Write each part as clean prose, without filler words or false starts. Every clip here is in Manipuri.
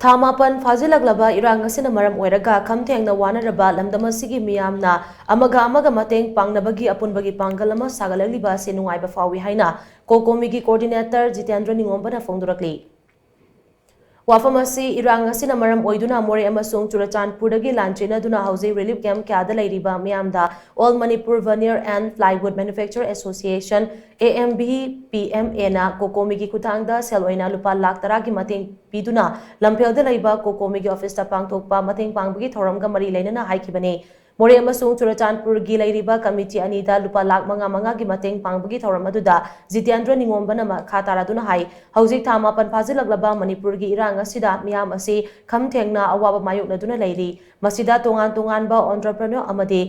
Thamapan phajilaklaba irang asina maram oiraga kham thengna wanaraba lamdam asigi meeyamna amaga amaga mateng pangnabagi Apunbagi Pangal Sagatlakliba Asi Nungaiba Phaowi haina COCOMI Coordinator Jeetendra Ningomba phongdorakli. Wafam asi irang asina maram oiduna more amasung Churachandpurdagi lanchenaduna housing relief camp kyada leiriba meeyamda All Manipur Veneer and Plywood Manufacturer Association AMBPMA na COCOMI ki khutangda sel oina lupa lakh tara ki mateng piduna lamphelde leiba COCOMI ki office ta pangthokpa mateng pangbagi thoramga mari leinana haikibane. More amasung Churachandpur gi leiriba committee anida lupa lakh manga gi mateng pangbagi thoram aduda Jeetendra Ningomba na makha taraduna hai hauzik thamapan phajilaklaba Manipur gi irang asida meeyam asi kham thengna awaba mayoknaduna leiri masida tongan ba entrepreneur amadi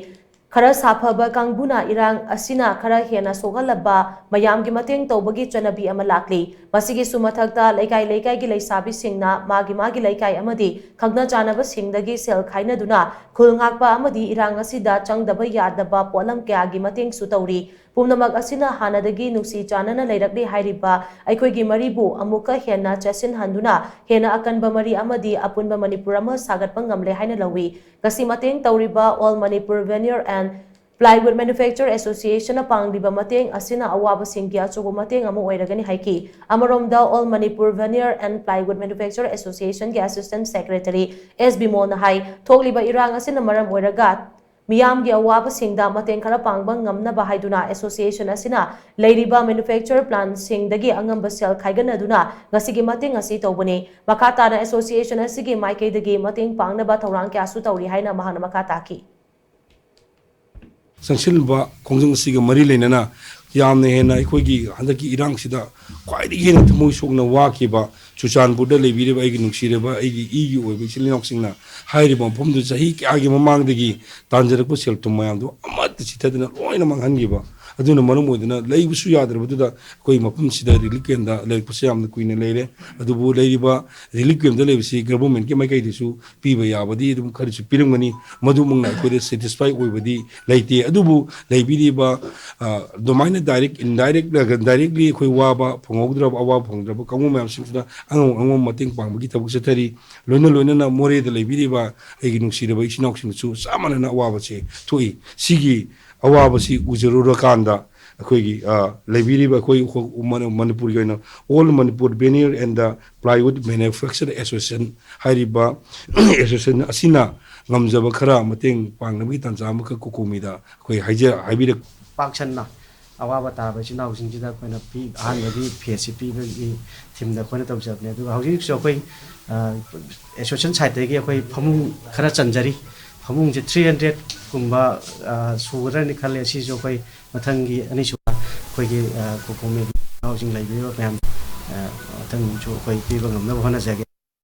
khara safaba kangbuna irang asina khara hena sogalaba mayam gi mateng tawbagi chanabi ama lakli masigi sumathakta laikai gi leisabi singna magi laikai amadi khagna chanaba singdagi sel khaina duna khulngakpa amadi irang asida changdaba yadaba polam kya gi mateng su tawri pumnamak asina hanadagi nusi chanana leirakli hairiba aikhoigi maribu amuka hena chasin handuna hena akanba mari amadi apunba manipur ama sagatpa ngamle haina lawi gasi mateng tawriba All Manipur Veneer and Plywood Manufacturer Association na pangliba mateng asina awaba singgi achobo mateng amu oiragani haiki amaromda All Manipur Veneer and Plywood Manufacturer Association ki Assistant Secretary SB Mo na hai thogliba irang asina maram oiraga meeyam gi awaba singda mateng khara pangba ngamna haiduna association asina leiriba manufacturer plant singdagi angamba sel khaiganaduna ngasigi mateng asi tawbani makata na association asigi maikaidagi mateng pangnaba thorang kya su tawri haina mahana makata ki Sansilba Kongjang Siga Mari Lenana Yamne Hena Ikogi Handaki Irang Sida quite again to Musogna Wakiba Chuchan Buddha Levi Nuxireba Egi Silinoxina Hairibon Pum the Zahik Agimamang the Gi Tanjarakusel to Mayando Amat Chitadina Oina Mangangiba aduna manumudina leibusu yadra buda koi mapum sida reliquem da le pusiam the queen lele adubu leiba reliquem da lebisi government ke makai disu piba yabadi dum kharisu pirumani madumung na ko satisfy oibadi leite adubu leibidi ba domain direct indirect directly koi waba phongdra awa phongdra kamu mam singda angom mating panggi tabuk setari loina na more da leibidi ba egi nuksire ba isinok singsu samana na waba che toi sigi awabasi ujurura kanda akoigi leibiriba koi Manipuri goina All Manipur Veneer and Plywood Manufacturer Association hairiba association asina ngamjaba khara mateng pangnabagi tanjama ka COCOMI da koi haibira pakchanna awaba taba chinaw singjida koina pi hanbagi PSP gi thimda koina tawjabne du hauji so koi association side gi koi phamung khara chanjari phamung je 300 kumba sugrani khale si jo koi mathangi ani su koi gi COCOMI housing lai bi ba pam mathang chu koi pi ba ngamna bhana jage